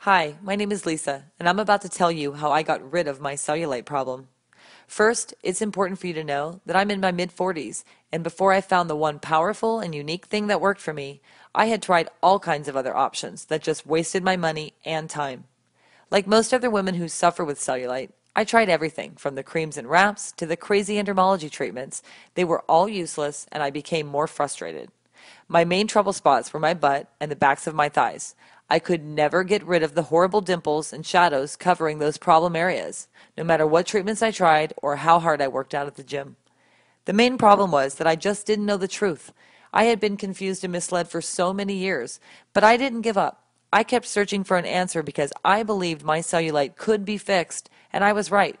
Hi, my name is Lisa, and I'm about to tell you how I got rid of my cellulite problem. First, it's important for you to know that I'm in my mid-40s, and before I found the one powerful and unique thing that worked for me, I had tried all kinds of other options that just wasted my money and time. Like most other women who suffer with cellulite, I tried everything from the creams and wraps to the crazy endermology treatments. They were all useless, and I became more frustrated. My main trouble spots were my butt and the backs of my thighs. I could never get rid of the horrible dimples and shadows covering those problem areas, no matter what treatments I tried or how hard I worked out at the gym. The main problem was that I just didn't know the truth. I had been confused and misled for so many years, but I didn't give up. I kept searching for an answer because I believed my cellulite could be fixed, and I was right.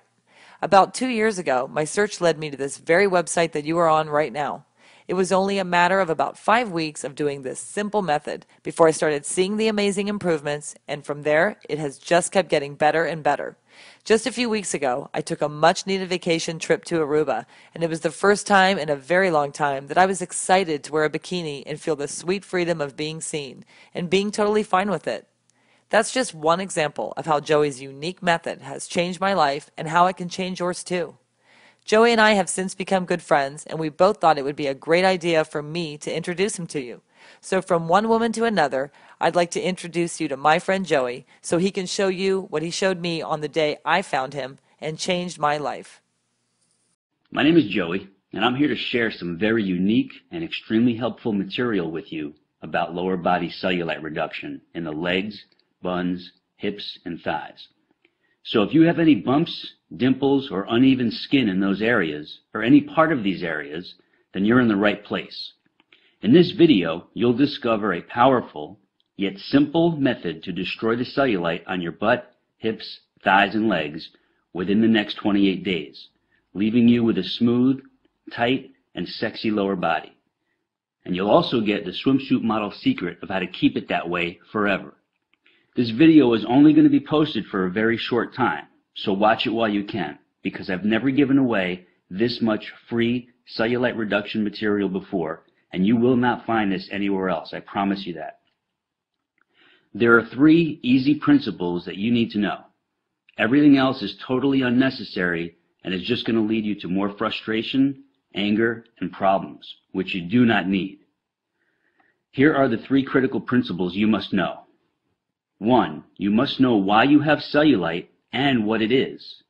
About 2 years ago, my search led me to this very website that you are on right now. It was only a matter of about 5 weeks of doing this simple method before I started seeing the amazing improvements, and from there, it has just kept getting better and better. Just a few weeks ago, I took a much-needed vacation trip to Aruba, and it was the first time in a very long time that I was excited to wear a bikini and feel the sweet freedom of being seen, and being totally fine with it. That's just one example of how Joey's unique method has changed my life and how it can change yours too. Joey and I have since become good friends, and we both thought it would be a great idea for me to introduce him to you. So from one woman to another, I'd like to introduce you to my friend Joey so he can show you what he showed me on the day I found him and changed my life. My name is Joey, and I'm here to share some very unique and extremely helpful material with you about lower body cellulite reduction in the legs, buns, hips, and thighs. So if you have any bumps, dimples, or uneven skin in those areas, or any part of these areas, then you're in the right place. In this video, you'll discover a powerful, yet simple method to destroy the cellulite on your butt, hips, thighs, and legs within the next 28 days, leaving you with a smooth, tight, and sexy lower body. And you'll also get the swimsuit model secret of how to keep it that way forever. This video is only going to be posted for a very short time, so watch it while you can, because I've never given away this much free cellulite reduction material before, and you will not find this anywhere else, I promise you that. There are 3 easy principles that you need to know. Everything else is totally unnecessary and is just going to lead you to more frustration, anger, and problems, which you do not need. Here are the 3 critical principles you must know. 1. You must know why you have cellulite and what it is.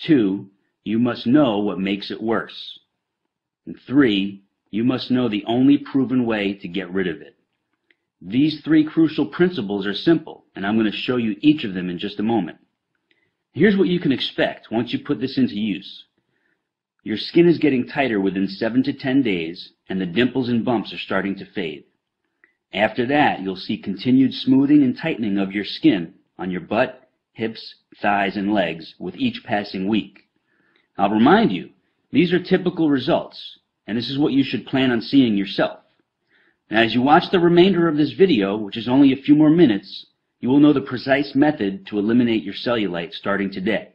2. You must know what makes it worse. And 3. You must know the only proven way to get rid of it. These 3 crucial principles are simple, and I'm going to show you each of them in just a moment. Here's what you can expect once you put this into use. Your skin is getting tighter within 7 to 10 days, and the dimples and bumps are starting to fade. After that, you'll see continued smoothing and tightening of your skin on your butt, hips, thighs, and legs with each passing week. I'll remind you, these are typical results, and this is what you should plan on seeing yourself. Now, as you watch the remainder of this video, which is only a few more minutes, you will know the precise method to eliminate your cellulite starting today.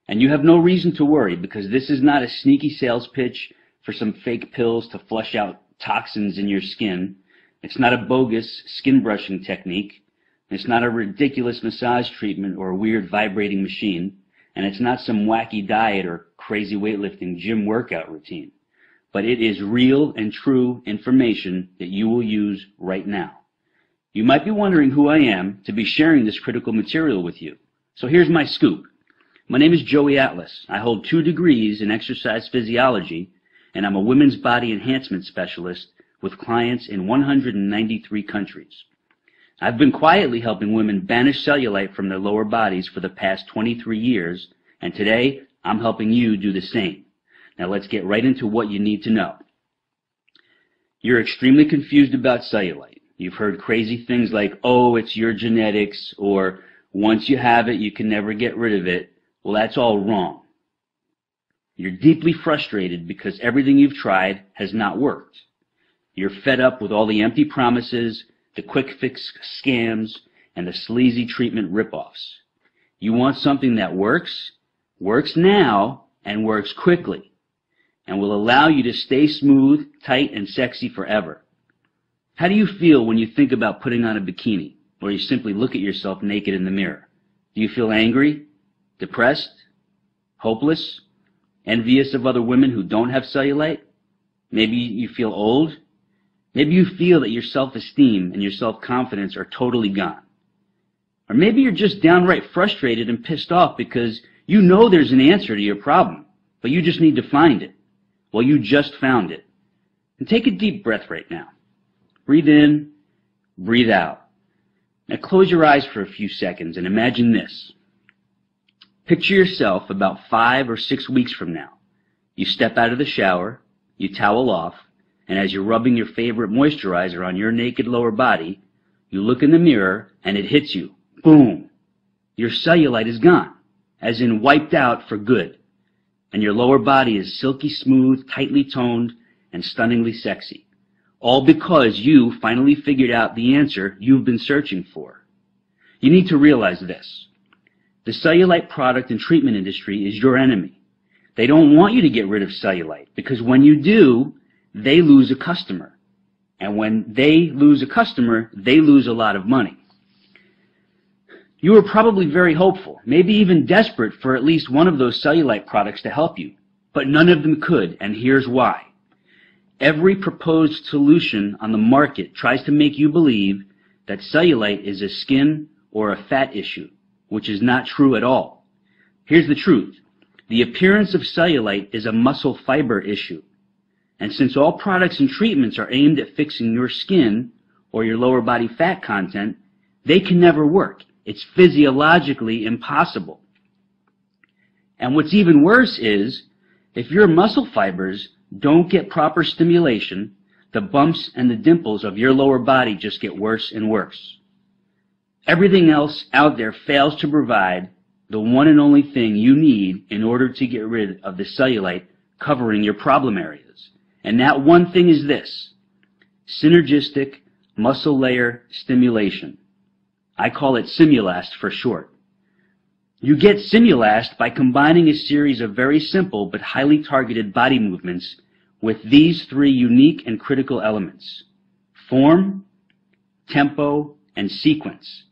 And you have no reason to worry, because this is not a sneaky sales pitch for some fake pills to flush out toxins in your skin. It's not a bogus skin brushing technique. It's not a ridiculous massage treatment or a weird vibrating machine. And it's not some wacky diet or crazy weightlifting gym workout routine. But it is real and true information that you will use right now. You might be wondering who I am to be sharing this critical material with you. So here's my scoop. My name is Joey Atlas. I hold 2 degrees in exercise physiology, and I'm a women's body enhancement specialist with clients in 193 countries. I've been quietly helping women banish cellulite from their lower bodies for the past 23 years, and today I'm helping you do the same. Now let's get right into what you need to know. You're extremely confused about cellulite. You've heard crazy things like, oh, it's your genetics, or once you have it, you can never get rid of it. Well, that's all wrong. You're deeply frustrated because everything you've tried has not worked. You're fed up with all the empty promises, the quick fix scams, and the sleazy treatment ripoffs. You want something that works now, and works quickly, and will allow you to stay smooth, tight, and sexy forever. How do you feel when you think about putting on a bikini? or you simply look at yourself naked in the mirror? Do you feel angry, depressed, hopeless, envious of other women who don't have cellulite? Maybe you feel old. Maybe you feel that your self-esteem and your self-confidence are totally gone. Or maybe you're just downright frustrated and pissed off because you know there's an answer to your problem, but you just need to find it. Well, you just found it. And take a deep breath right now. Breathe in, breathe out. Now close your eyes for a few seconds and imagine this. Picture yourself about 5 or 6 weeks from now. You step out of the shower, you towel off, and as you're rubbing your favorite moisturizer on your naked lower body, you look in the mirror and it hits you. Boom! Your cellulite is gone, as in wiped out for good. And your lower body is silky smooth, tightly toned, and stunningly sexy. All because you finally figured out the answer you've been searching for. You need to realize this. The cellulite product and treatment industry is your enemy. They don't want you to get rid of cellulite because when you do, they lose a customer. And when they lose a customer, they lose a lot of money. You were probably very hopeful, maybe even desperate for at least one of those cellulite products to help you, but none of them could, and here's why. Every proposed solution on the market tries to make you believe that cellulite is a skin or a fat issue, which is not true at all. Here's the truth. The appearance of cellulite is a muscle fiber issue. And since all products and treatments are aimed at fixing your skin or your lower body fat content, they can never work. It's physiologically impossible. And what's even worse is, if your muscle fibers don't get proper stimulation, the bumps and the dimples of your lower body just get worse and worse. Everything else out there fails to provide the one and only thing you need in order to get rid of the cellulite covering your problem areas. And that one thing is this: synergistic muscle layer stimulation. I call it Simulast for short. You get Simulast by combining a series of very simple but highly targeted body movements with these 3 unique and critical elements: form, tempo, and sequence.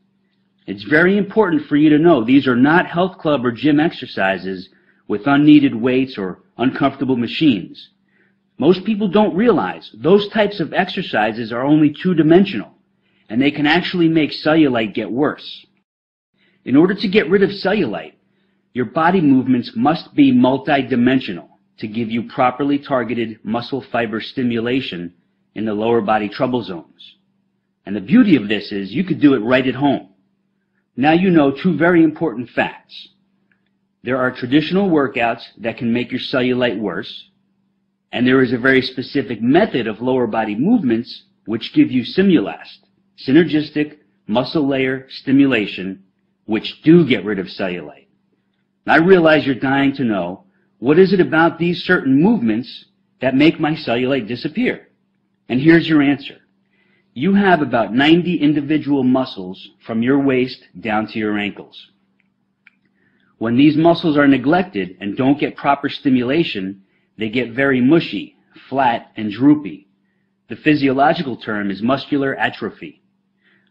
It's very important for you to know these are not health club or gym exercises with unneeded weights or uncomfortable machines. Most people don't realize those types of exercises are only 2-dimensional, and they can actually make cellulite get worse. In order to get rid of cellulite, your body movements must be multidimensional to give you properly targeted muscle fiber stimulation in the lower body trouble zones. And the beauty of this is you could do it right at home. Now you know 2 very important facts. There are traditional workouts that can make your cellulite worse, and there is a very specific method of lower body movements which give you Simulast, synergistic muscle layer stimulation, which do get rid of cellulite. I realize you're dying to know, what is it about these certain movements that make my cellulite disappear? And here's your answer. You have about 90 individual muscles from your waist down to your ankles. When these muscles are neglected and don't get proper stimulation, they get very mushy, flat, and droopy. The physiological term is muscular atrophy.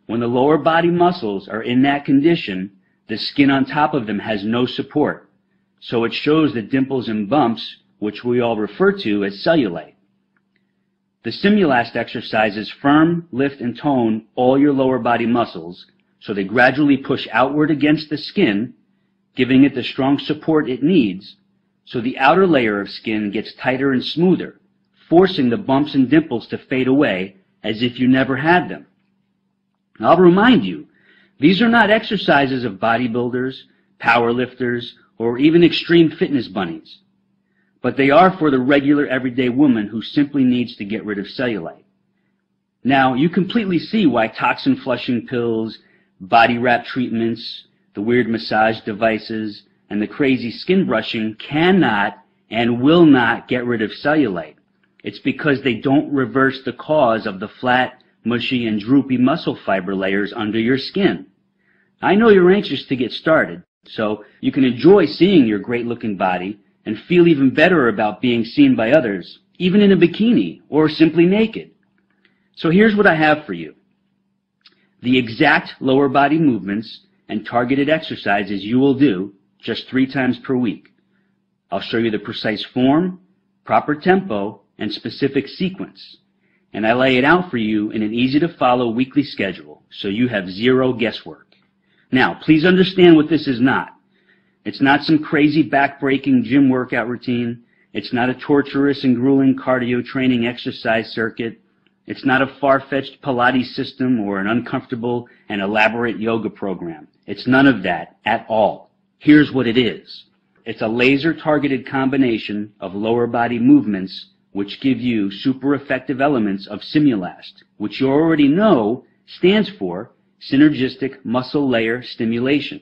When the lower body muscles are in that condition, the skin on top of them has no support, so it shows the dimples and bumps, which we all refer to as cellulite. The Simulast exercises firm, lift, and tone all your lower body muscles, so they gradually push outward against the skin, giving it the strong support it needs, so the outer layer of skin gets tighter and smoother, forcing the bumps and dimples to fade away as if you never had them. I'll remind you, these are not exercises of bodybuilders, powerlifters, or even extreme fitness bunnies, but they are for the regular everyday woman who simply needs to get rid of cellulite. Now, you completely see why toxin flushing pills, body wrap treatments, the weird massage devices, and the crazy skin brushing cannot and will not get rid of cellulite. It's because they don't reverse the cause of the flat, mushy, and droopy muscle fiber layers under your skin. I know you're anxious to get started, so you can enjoy seeing your great-looking body and feel even better about being seen by others, even in a bikini or simply naked. So here's what I have for you. the exact lower body movements and targeted exercises you will do just 3 times per week. I'll show you the precise form, proper tempo, and specific sequence. And I lay it out for you in an easy-to-follow weekly schedule, so you have zero guesswork. Now, please understand what this is not. It's not some crazy back-breaking gym workout routine. It's not a torturous and grueling cardio training exercise circuit. It's not a far-fetched Pilates system or an uncomfortable and elaborate yoga program. It's none of that at all. Here's what it is. It's a laser-targeted combination of lower body movements which give you super effective elements of Simulast, which you already know stands for synergistic muscle layer stimulation.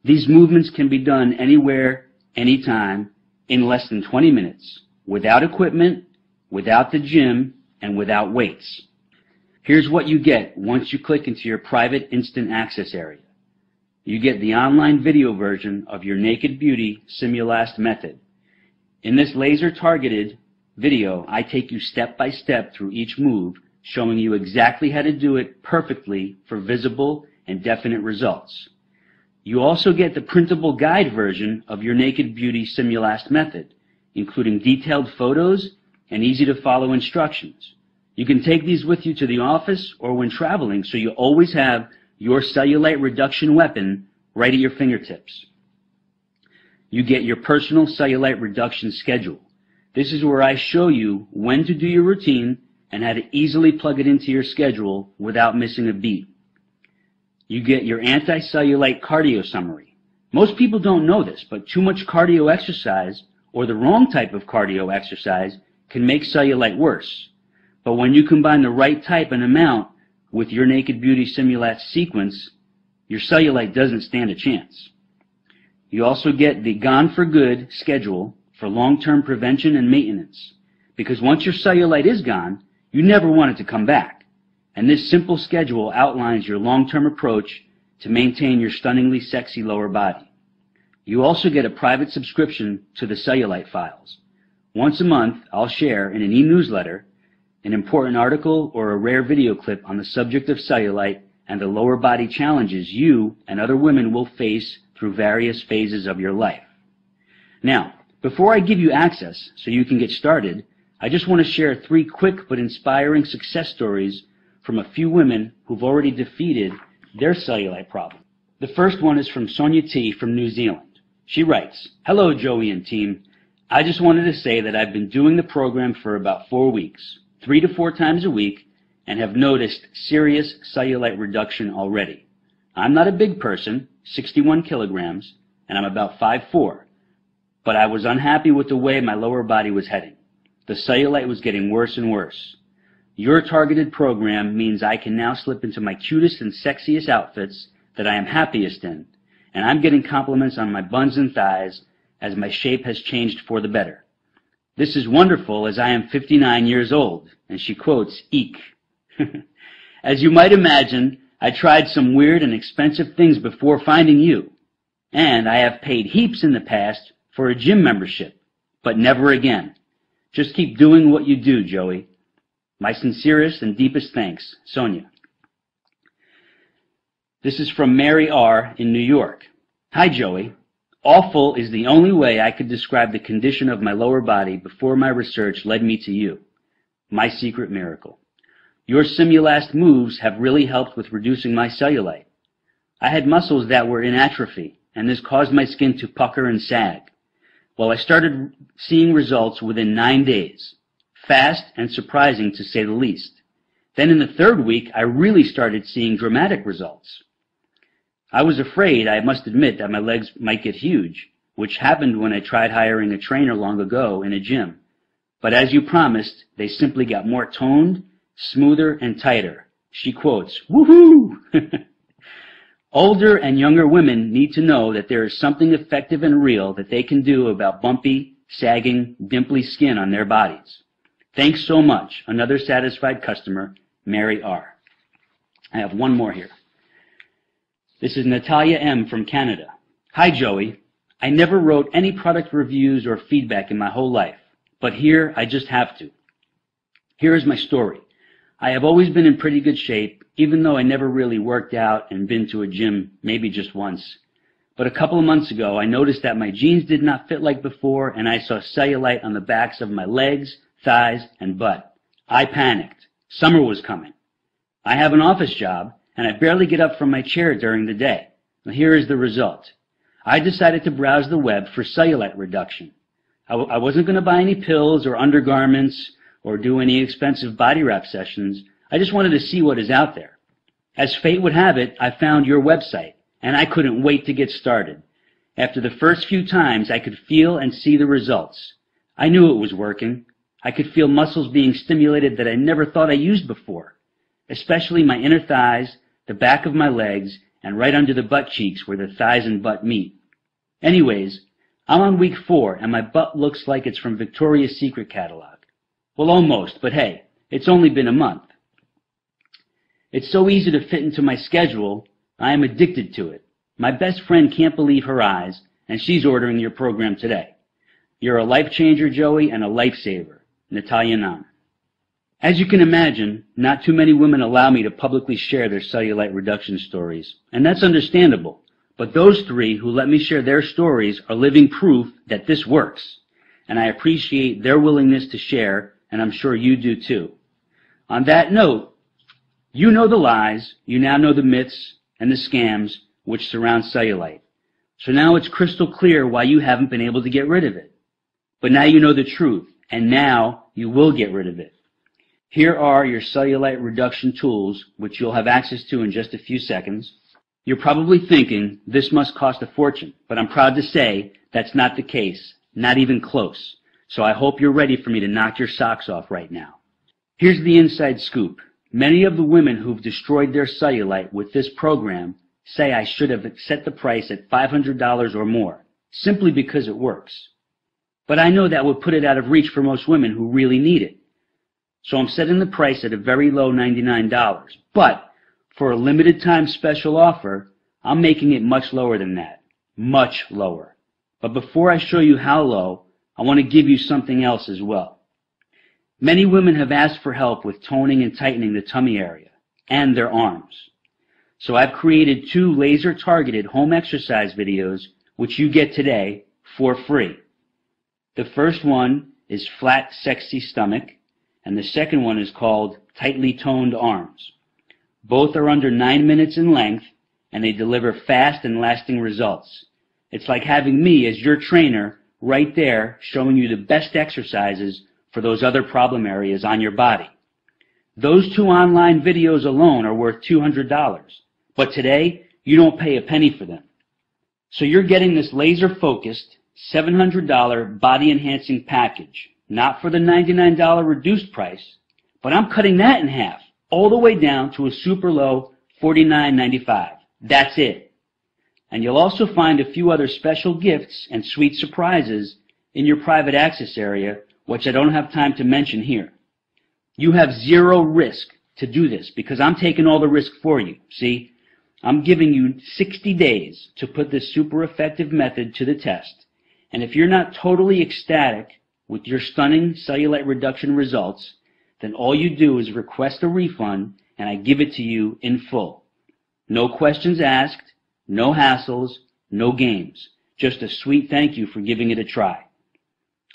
These movements can be done anywhere, anytime, in less than 20 minutes, without equipment, without the gym, and without weights. Here's what you get once you click into your private instant access area. You get the online video version of your Naked Beauty Simulast method. In this laser-targeted video, I take you step by step through each move, showing you exactly how to do it perfectly for visible and definite results. You also get the printable guide version of your Naked Beauty Simulast method, including detailed photos and easy-to-follow instructions. You can take these with you to the office or when traveling, so you always have your cellulite reduction weapon right at your fingertips. You get your personal cellulite reduction schedule. This is where I show you when to do your routine and how to easily plug it into your schedule without missing a beat. You get your anti-cellulite cardio summary. Most people don't know this, but too much cardio exercise or the wrong type of cardio exercise can make cellulite worse. But when you combine the right type and amount with your Naked Beauty Simulast sequence, your cellulite doesn't stand a chance. You also get the Gone for Good schedule for long-term prevention and maintenance, because once your cellulite is gone, you never want it to come back. And this simple schedule outlines your long-term approach to maintain your stunningly sexy lower body. You also get a private subscription to the Cellulite files. Once a month, I'll share in an e-newsletter an important article or a rare video clip on the subject of cellulite and the lower body challenges you and other women will face through various phases of your life. Now, before I give you access so you can get started, I just want to share 3 quick but inspiring success stories from a few women who've already defeated their cellulite problem. The first one is from Sonia T. from New Zealand. She writes, "Hello, Joey and team. I just wanted to say that I've been doing the program for about 4 weeks, 3 to 4 times a week, and have noticed serious cellulite reduction already. I'm not a big person, 61 kilograms, and I'm about 5'4", but I was unhappy with the way my lower body was heading. The cellulite was getting worse and worse. Your targeted program means I can now slip into my cutest and sexiest outfits that I am happiest in, and I'm getting compliments on my buns and thighs as my shape has changed for the better. This is wonderful as I am 59 years old," and she quotes, "Eek." "As you might imagine, I tried some weird and expensive things before finding you, and I have paid heaps in the past for a gym membership, but never again. Just keep doing what you do, Joey. My sincerest and deepest thanks, Sonia." This is from Mary R. in New York. "Hi, Joey. Awful is the only way I could describe the condition of my lower body before my research led me to you. My secret miracle. Your Simulast moves have really helped with reducing my cellulite. I had muscles that were in atrophy, and this caused my skin to pucker and sag. Well, I started seeing results within 9 days. Fast and surprising, to say the least. Then in the 3rd week, I really started seeing dramatic results. I was afraid, I must admit, that my legs might get huge, which happened when I tried hiring a trainer long ago in a gym. But as you promised, they simply got more toned, smoother, and tighter." She quotes, "Woohoo!" Older and younger women need to know that there is something effective and real that they can do about bumpy, sagging, dimply skin on their bodies. Thanks so much. Another satisfied customer, Mary R. I have one more here. This is Natalia M. from Canada. "Hi, Joey. I never wrote any product reviews or feedback in my whole life, but here I just have to. Here is my story. I have always been in pretty good shape, even though I never really worked out and been to a gym maybe just once. But a couple of months ago, I noticed that my jeans did not fit like before, and I saw cellulite on the backs of my legs, thighs, and butt. I panicked. Summer was coming. I have an office job, and I barely get up from my chair during the day. Now, here is the result. I decided to browse the web for cellulite reduction. I wasn't going to buy any pills or undergarments or do any expensive body wrap sessions. I just wanted to see what is out there. As fate would have it, I found your website, and I couldn't wait to get started. After the first few times, I could feel and see the results. I knew it was working. I could feel muscles being stimulated that I never thought I used before, especially my inner thighs, the back of my legs, and right under the butt cheeks where the thighs and butt meet. Anyways, I'm on week 4, and my butt looks like it's from Victoria's Secret catalog. Well, almost, but hey, it's only been a month. It's so easy to fit into my schedule, I am addicted to it. My best friend can't believe her eyes, and she's ordering your program today. You're a life changer, Joey, and a lifesaver. Natalia Nam. As you can imagine, not too many women allow me to publicly share their cellulite reduction stories, and that's understandable. But those 3 who let me share their stories are living proof that this works, and I appreciate their willingness to share, and I'm sure you do too. On that note, you know the lies, you now know the myths and the scams which surround cellulite. So now it's crystal clear why you haven't been able to get rid of it. But now you know the truth, and now you will get rid of it. Here are your cellulite reduction tools, which you'll have access to in just a few seconds. You're probably thinking, this must cost a fortune, but I'm proud to say that's not the case, not even close. So I hope you're ready for me to knock your socks off right now. Here's the inside scoop. Many of the women who've destroyed their cellulite with this program say I should have set the price at $500 or more, simply because it works. But I know that would put it out of reach for most women who really need it. So I'm setting the price at a very low $99. But for a limited time special offer, I'm making it much lower than that. Much lower. But before I show you how low, I want to give you something else as well. Many women have asked for help with toning and tightening the tummy area and their arms. So I've created 2 laser-targeted home exercise videos which you get today for free. The first one is Flat, Sexy Stomach, and the second one is called Tightly Toned Arms. Both are under 9 minutes in length, and they deliver fast and lasting results. It's like having me as your trainer right there showing you the best exercises for those other problem areas on your body. Those 2 online videos alone are worth $200, but today you don't pay a penny for them. So you're getting this laser-focused $700 body-enhancing package, not for the $99 reduced price, but I'm cutting that in half, all the way down to a super low $49.95. That's it. And you'll also find a few other special gifts and sweet surprises in your private access area, which I don't have time to mention here. You have 0 risk to do this because I'm taking all the risk for you. See, I'm giving you 60 days to put this super effective method to the test. And if you're not totally ecstatic with your stunning cellulite reduction results, then all you do is request a refund and I give it to you in full. No questions asked, no hassles, no games. Just a sweet thank you for giving it a try.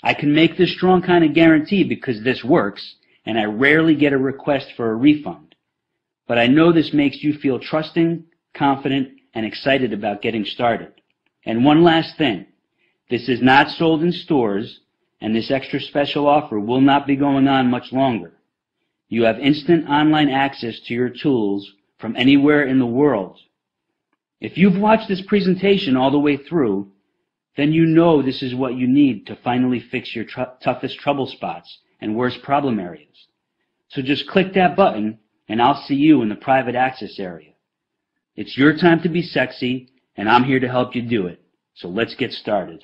I can make this strong kind of guarantee because this works, and I rarely get a request for a refund. But I know this makes you feel trusting, confident, and excited about getting started. And one last thing. This is not sold in stores, and this extra special offer will not be going on much longer. You have instant online access to your tools from anywhere in the world. If you've watched this presentation all the way through, then you know this is what you need to finally fix your toughest trouble spots and worst problem areas. So just click that button and I'll see you in the private access area. It's your time to be sexy, and I'm here to help you do it. So let's get started.